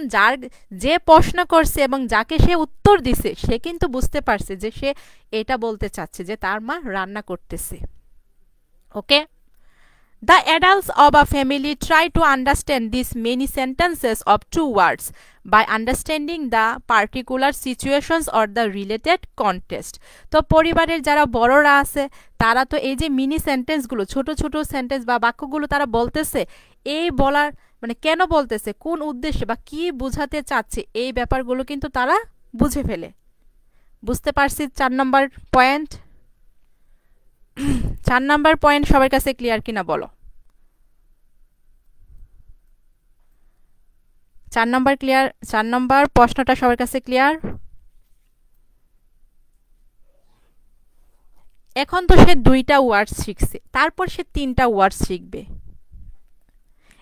যে প্রশ্ন করছে এবং যাকে সে উত্তর দিছে সে কিন্তু বুঝতে পারছে যে সে এটা বলতে চাচ্ছে যে তার মা রান্না করতেছে। ওকে, the adults of a family try to understand these many sentences of two words by understanding the particular situations or the related context. তো পরিবারের যারা বড়রা আছে তারা তো এই যে মিনি সেন্টেন্সগুলো, ছোট ছোট সেন্টেন্স বা বাক্যগুলো তারা বলতেছে, এই বলার মানে কেন বলতেছে, কোন উদ্দেশ্যে বা কি বোঝাতে চাচ্ছে, এই ব্যাপারগুলো কিন্তু তারা বুঝে ফেলে। বুঝতে পারছি 4 নম্বর পয়েন্ট? 4 নম্বর পয়েন্ট সবার কাছে ক্লিয়ার কিনা বলো? 4 নম্বর ক্লিয়ার? 4 নম্বর প্রশ্নটা সবার কাছে ক্লিয়ার? এখন তো সে 2টা ওয়ার্ডস শিখছে, তারপর সে 3টা ওয়ার্ডস শিখবে।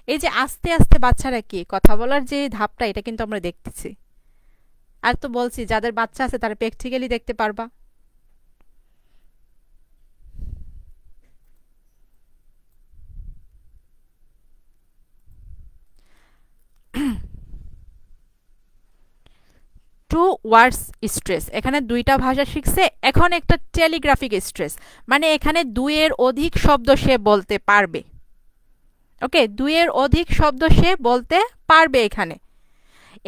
এই যে আস্তে আস্তে বাচ্চারা কি কথা বলার যে ধাপটা, এটা কিন্তু আমরা দেখতেছি। আর তো বলছি যাদের বাচ্চা আছে তারা প্র্যাকটিক্যালি দেখতে পারবা। টু ওয়ার্ডস স্ট্রেস, এখানে 2টা ভাষা শিখছে। এখন একটা টেলিগ্রাফিক স্ট্রেস, মানে এখানে 2-এর অধিক শব্দ সে বলতে পারবে। ওকে, 2-এর অধিক শব্দ সে বলতে পারবে। এখানে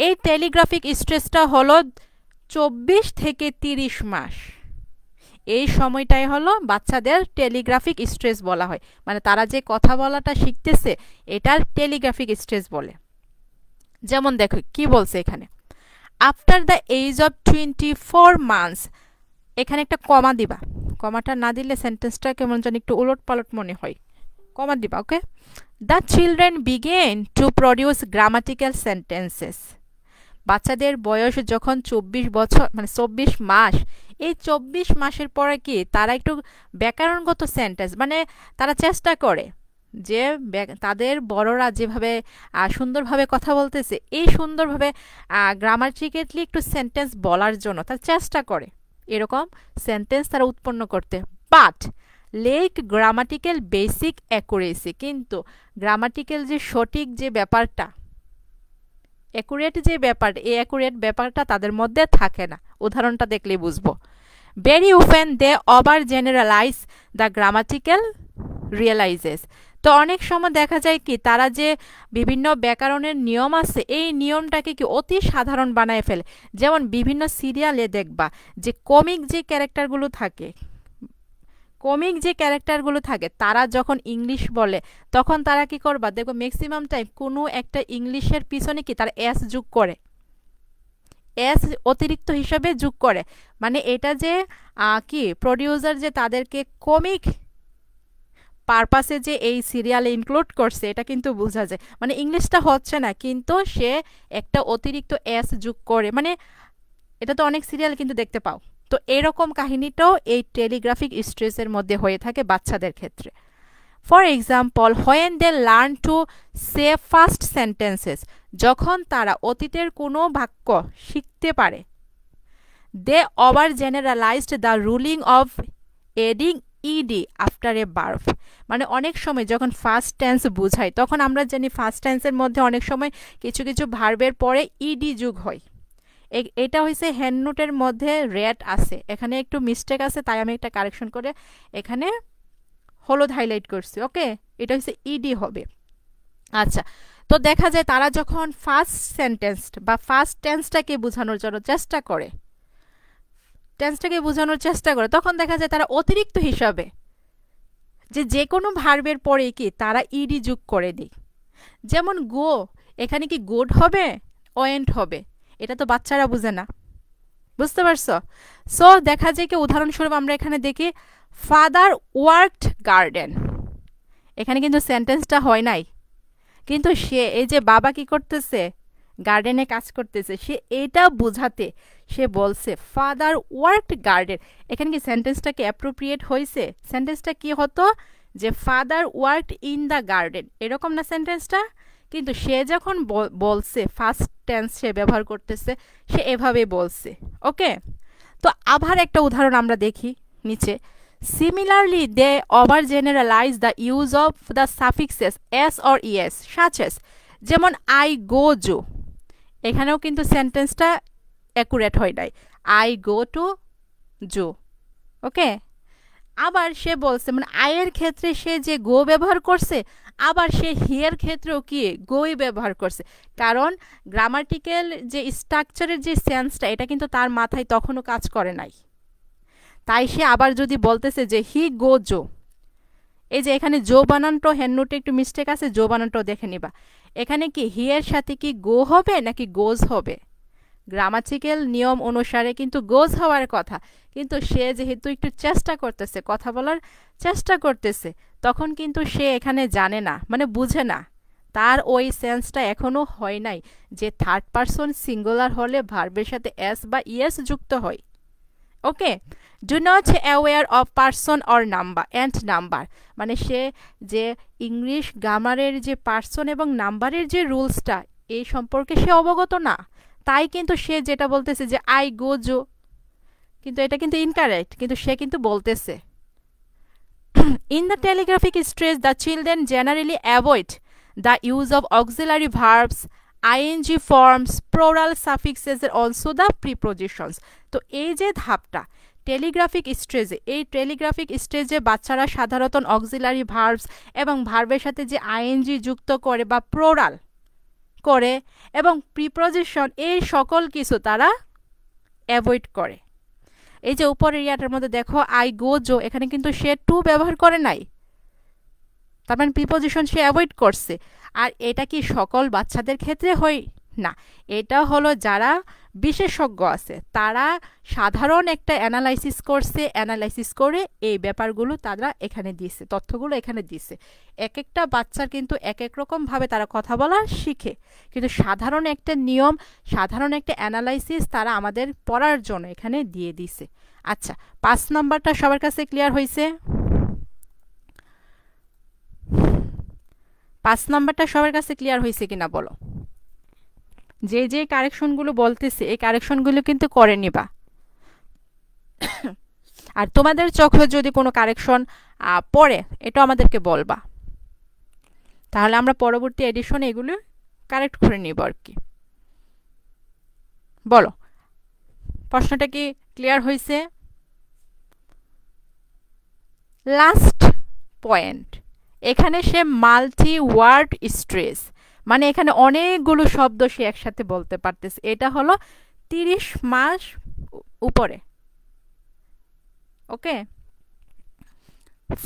এই টেলিগ্রাফিক স্ট্রেসটা হলো 24 থেকে 30 মাস। এই সময়টাই হলো বাচ্চাদের টেলিগ্রাফিক স্ট্রেস বলা হয়, মানে তারা যে কথা বলাটা শিখতেছে এটার টেলিগ্রাফিক স্ট্রেস বলে। যেমন দেখো কি বলছে এখানে, after the age of 24 months, এখানে একটা কমা দিবা, কমাটা না দিলে সেন্টেন্সটা কেমন জানি একটু উলট পালট মনে হয়, কমা দিবা। Okay, the children began to produce grammatical sentences, বাচ্চাদের বয়স যখন 24 বছর মানে 24 মাস, এই 24 মাসের পরে কি তারা একটু ব্যাকরণগত সেন্টেন্স মানে তারা চেষ্টা করে যে তাদের বড়রা যেভাবে সুন্দরভাবে কথা বলতেছে এই সুন্দরভাবে গ্রামাটিক্যালি একটু সেন্টেন্স বলার জন্য তারা চেষ্টা করে এরকম সেন্টেন্স তারা উৎপন্ন করতে। But lake grammatical basic accuracy, কিন্তু গ্রামাটিক্যাল যে সঠিক যে ব্যাপারটা, অ্যাকুরেট যে ব্যাপারটা, এই অ্যাকুরেট ব্যাপারটা তাদের মধ্যে থাকে না। উদাহরণটা দেখলেই বুঝবো। Very often they over generalize the grammatical realizes, তো অনেক সময় দেখা যায় কি তারা যে বিভিন্ন ব্যাকরণের নিয়ম আছে এই নিয়মটাকে কি অতি সাধারণ বানায় ফেলে। যেমন বিভিন্ন সিরিয়ালে দেখবা যে কমিক যে ক্যারেক্টারগুলো থাকে তারা যখন ইংলিশ বলে তখন তারা কি করবা দেখো ম্যাক্সিমাম টাইম কোনো একটা ইংলিশের পিছনে কি তারা এস যোগ করে, এস অতিরিক্ত হিসাবে যোগ করে, মানে এটা যে কি প্রডিউসার যে তাদেরকে কমিক পারপাসে যে এই সিরিয়ালে ইনক্লুড করছে এটা কিন্তু বোঝা যায়, মানে ইংলিশটা হচ্ছে না কিন্তু সে একটা অতিরিক্ত এস যোগ করে, মানে এটা তো অনেক সিরিয়াল কিন্তু দেখতে পাও। তো এরকম কাহিনীটাও এই টেলিগ্রাফিক স্ট্রেসের মধ্যে হয়ে থাকে বাচ্চাদের ক্ষেত্রে। For example, when they learn to say first sentences, যখন তারা অতীতের কোনো বাক্য শিখতে পারে, they over generalized the ruling of adding ED after a verb. মানে অনেক সময় যখন ফার্স্ট টেন্স বোঝাই তখন আমরা জানি ফার্স্ট টেন্সের মধ্যে অনেক সময় কিছু কিছু ভার্বের পরে ইডি যোগ হয়। এটা হয়েছে হ্যান্ড নোটের মধ্যে রেড আছে, এখানে একটু মিস্টেক আছে, তাই আমি একটা কারেকশন করে এখানে হলুদ হাইলাইট করছি। ওকে, এটা হচ্ছে ইডি হবে। আচ্ছা, তো দেখা যায় তারা যখন ফার্স্ট সেন্টেন্স বা ফার্স্ট টেন্সটাকে বোঝানোর জন্য চেষ্টা করে, তখন দেখা যায় তারা অতিরিক্ত হিসাবে যে কোনো ভার্বের পরে কি তারা ইডি যোগ করে দেয়। যেমন গো, এখানে কি গুড হবে, ওয়েন্ট হবে, এটা তো বাচ্চারা বুঝে না, বুঝতে পারছো? সো দেখা যায় কি উদাহরণস্বরূপ আমরা এখানে দেখি ফাদার ওয়ার্কড গার্ডেন, এখানে কিন্তু সেন্টেন্সটা হয় নাই, কিন্তু সে এই যে বাবা কি করতেছে, গার্ডেনে কাজ করতেছে, সে এটা বোঝাতে সে বলছে ফাদার ওয়ার্কড গার্ডেন। এখানে কি সেন্টেন্সটা কি অ্যাপ্রোপ্রিয়েট হয়েছে? সেন্টেন্সটা কি হতো যে father worked in the garden, এরকম না সেন্টেন্সটা? কিন্তু সে যখন বলছে ফার্স্ট টেন্স সে ব্যবহার করতেছে, সে এভাবে বলছে। ওকে, তো আবার একটা উদাহরণ আমরা দেখি নিচে। Similarly, they overgeneralize the use of the suffixes s or es, such as যেমন I go to, এখানেও কিন্তু সেন্টেন্সটা অ্যাকুরেট হয় নাই, I go to জো। ওকে, আবার সে বলছে মানে আয়ের ক্ষেত্রে সে যে গো ব্যবহার করছে, আবার সে হিয়ের ক্ষেত্রেও কি গোই ব্যবহার করছে, কারণ গ্রামাটিক্যাল যে স্ট্রাকচারের যে সেন্সটা এটা কিন্তু তার মাথায় তখনও কাজ করে নাই। তাই সে আবার যদি বলতেছে যে হি গো জো, এই যে এখানে জো বানানটো হ্যান্ড নোটে একটু মিস্টেক আছে, জো বানানটো দেখে নিবা। এখানে কি হি এর সাথে কি গো হবে নাকি গোজ হবে? গ্রামাটিক্যাল নিয়ম অনুসারে কিন্তু গোজ হওয়ার কথা, কিন্তু সে যেহেতু একটু চেষ্টা করতেছে, কথা বলার চেষ্টা করতেছে, তখন কিন্তু সে এখানে জানে না, মানে বুঝে না, তার ওই সেন্সটা এখনো হয় নাই যে থার্ড পারসন সিঙ্গুলার হলে ভার্বের সাথে এস বা ইএস যুক্ত হয়। Okay, do not aware of person or number and number, মানে সে যে ইংলিশ গ্রামারের যে পারসন এবং নাম্বারের যে রুলসটা এই সম্পর্কে সে অবগত না, তাই কিন্তু সে যেটা বলতেছে যে আই গো জো, কিন্তু এটা কিন্তু ইনকারেক্ট, কিন্তু সে কিন্তু বলতেছে। In the telegraphic stress the children generally avoid the use of auxiliary verbs, ING forms, plural suffixes, also the prepositions. তো এই যে ধাপটা টেলিগ্রাফিক স্টেজে, এই টেলিগ্রাফিক স্টেজে বাচ্চারা সাধারণত অক্সিলারি ভার্বস এবং ভার্বের সাথে যে আইএনজি যুক্ত করে বা প্লোরাল করে এবং প্রিপোজিশন, এই সকল কিছু তারা অ্যাভয়েড করে। এই যে উপরের ইয়াটার মধ্যে দেখো আই গো জো, এখানে কিন্তু সে টু ব্যবহার করে নাই, তার মানে প্রিপোজিশন সে অ্যাভয়েড করছে। আর এটা কি সকল বাচ্চাদের ক্ষেত্রে হয় না, এটা হলো যারা বিশেষজ্ঞ আছে তারা সাধারণ একটা অ্যানালাইসিস করছে, অ্যানালাইসিস করে এই ব্যাপারগুলো তারা এখানে দিয়েছে, তথ্যগুলো এখানে দিয়েছে। এক একটা বাচ্চার কিন্তু এক এক রকমভাবে তারা কথা বলা শিখে, কিন্তু সাধারণ একটা নিয়ম, সাধারণ একটা অ্যানালাইসিস তারা আমাদের পড়ার জন্য এখানে দিয়ে দিছে। আচ্ছা, 5 নাম্বারটা সবার কাছে ক্লিয়ার হয়েছে? 5 নাম্বারটা সবার কাছে ক্লিয়ার হয়েছে কিনা বলো? যে যে কারেকশনগুলো বলতেছে এই কারেকশনগুলো কিন্তু করে নিবা, আর তোমাদের চোখে যদি কোনো কারেকশন পড়ে এটা আমাদেরকে বলবা, তাহলে আমরা পরবর্তী এডিশনে এগুলো কারেক্ট করে নিব আর কি। বলো, প্রশ্নটা কি ক্লিয়ার হয়েছে? লাস্ট পয়েন্ট, এখানে সে মাল্টি ওয়ার্ড স্ট্রেস, মানে এখানে অনেকগুলো শব্দ সে একসাথে বলতে পারতেছে, এটা হলো 30 মাস উপরে। ওকে,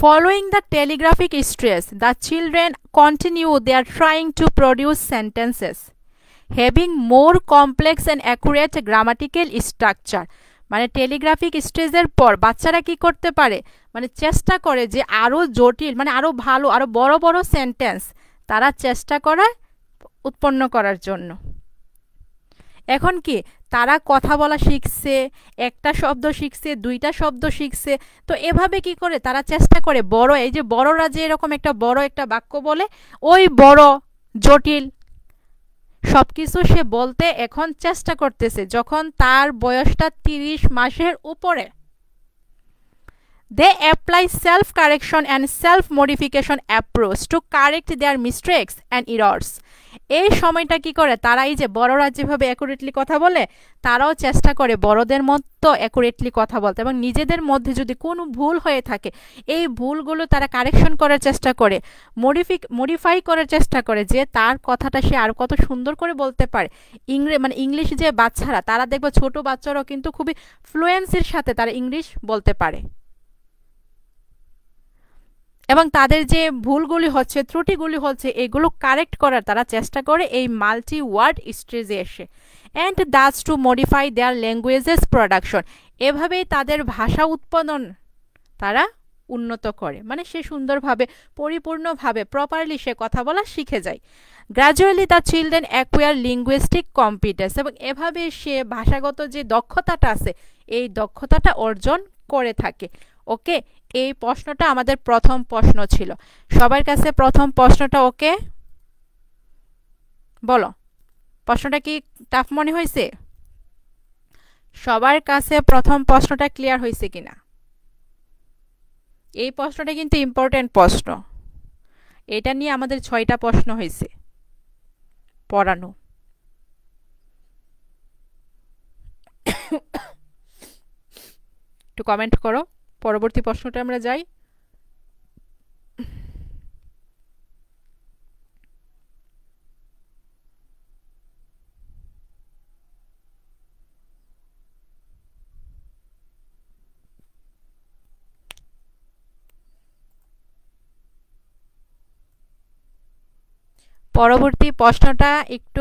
following the telegraphic stress the children continue their trying to produce sentences having more complex and accurate grammatical structure, মানে টেলিগ্রাফিক স্ট্রেসের পর বাচ্চারা কি করতে পারে, মানে চেষ্টা করে যে আরো জটিল, মানে আরো ভালো, আরো বড় বড় সেন্টেন্স তারা চেষ্টা করে উৎপন্ন করার জন্য। এখন কি তারা কথা বলা শিখছে, একটা শব্দ শিখছে, দুইটা শব্দ শিখছে, তো এভাবে কি করে তারা চেষ্টা করে বড়, এই যে বড়রা যে এরকম একটা বড় একটা বাক্য বলে, ওই বড় জটিল সবকিছু সে বলতে এখন চেষ্টা করতেছে যখন তার বয়সটা 30 মাসের উপরে। They apply self-correction and self-modification approach to correct their mistakes and errors. এই সময়টা কি করে তারা এই যে বড়রা যেভাবে অ্যাকুরেটলি কথা বলে তারাও চেষ্টা করে বড়দের মতো অ্যাকুরেটলি কথা বলতে এবং নিজেদের মধ্যে যদি কোনো ভুল হয়ে থাকে এই ভুলগুলো তারা কারেকশন করার চেষ্টা করে মডিফাই করার চেষ্টা করে যে তার কথাটা সে আর কত সুন্দর করে বলতে পারে ইংলিশ যে বাচ্চারা তারা দেখবে ছোট বাচ্চারাও কিন্তু খুবই ফ্লুয়েন্সির সাথে তারা ইংলিশ বলতে পারে এবং তাদের যে ভুলগুলি হচ্ছে ত্রুটিগুলি হচ্ছে এগুলো কারেক্ট করার তারা চেষ্টা করে এই মাল্টি ওয়ার্ড স্টেজে এসে and that's to modify their languages production এভাবেই তাদের ভাষা উৎপাদন তারা উন্নত করে মানে সে সুন্দরভাবে পরিপূর্ণভাবে প্রপারলি সে কথা বলা শিখে যায় gradually the children acquire linguistic competence এবং এভাবে সে ভাষাগত যে দক্ষতাটা আছে এই দক্ষতাটা অর্জন করে থাকে ওকে এই প্রশ্নটা আমাদের প্রথম প্রশ্ন ছিল সবার কাছে প্রথম প্রশ্নটা ওকে বলো প্রশ্নটা কি টাফ মনে হয়েছে সবার কাছে প্রথম প্রশ্নটা ক্লিয়ার হয়েছে কিনা এই প্রশ্নটা কিন্তু ইম্পর্টেন্ট প্রশ্ন এটা নিয়ে আমাদের 6টা প্রশ্ন হয়েছে পড়ানো একটু কমেন্ট করো পরবর্তী প্রশ্নটা আমরা যাই পরবর্তী প্রশ্নটা একটু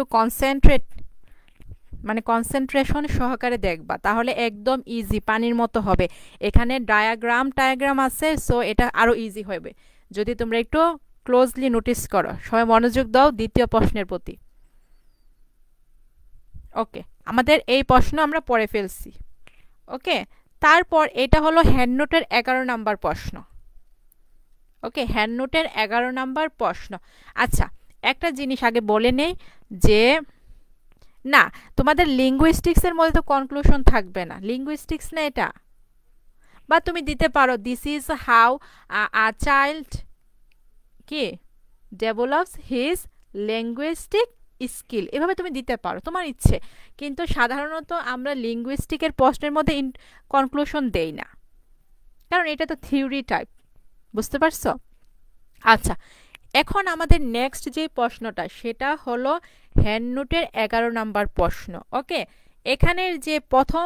কনসেন্ট্রেশন সহকারে দেখবা তাহলে একদম ইজি পানির মতো হবে এখানে ডায়াগ্রাম আছে সো এটা আরো ইজি হবে যদি তোমরা একটু ক্লোজলি নোটিস করো সবাই মনোযোগ দাও দ্বিতীয় প্রশ্নের প্রতি ওকে আমাদের এই প্রশ্ন আমরা পড়ে ফেলছি ওকে তারপর এটা হলো হ্যান্ডনোটের 11 নাম্বার প্রশ্ন ওকে হ্যান্ডনোটের 11 নাম্বার প্রশ্ন আচ্ছা একটা জিনিস আগে বলে নেই যে না তোমাদের লিঙ্গুইস্টিক্সের মধ্যে তো কনক্লুশন থাকবে না লিঙ্গুইস্টিক্স না এটা বা তুমি দিতে পারো this is how a child কি ডেভেলপস হিজ লিঙ্গুইস্টিক স্কিল এভাবে তুমি দিতে পারো তোমার ইচ্ছে কিন্তু সাধারণত আমরা লিঙ্গুইস্টিকের প্রশ্নের মধ্যে কনক্লুশন দেই না কারণ এটা তো থিওরি টাইপ বুঝতে পারছো আচ্ছা এখন আমাদের নেক্সট যে প্রশ্নটা সেটা হলো হ্যান্ডনোটের 11 নাম্বার প্রশ্ন ওকে এখানের যে প্রথম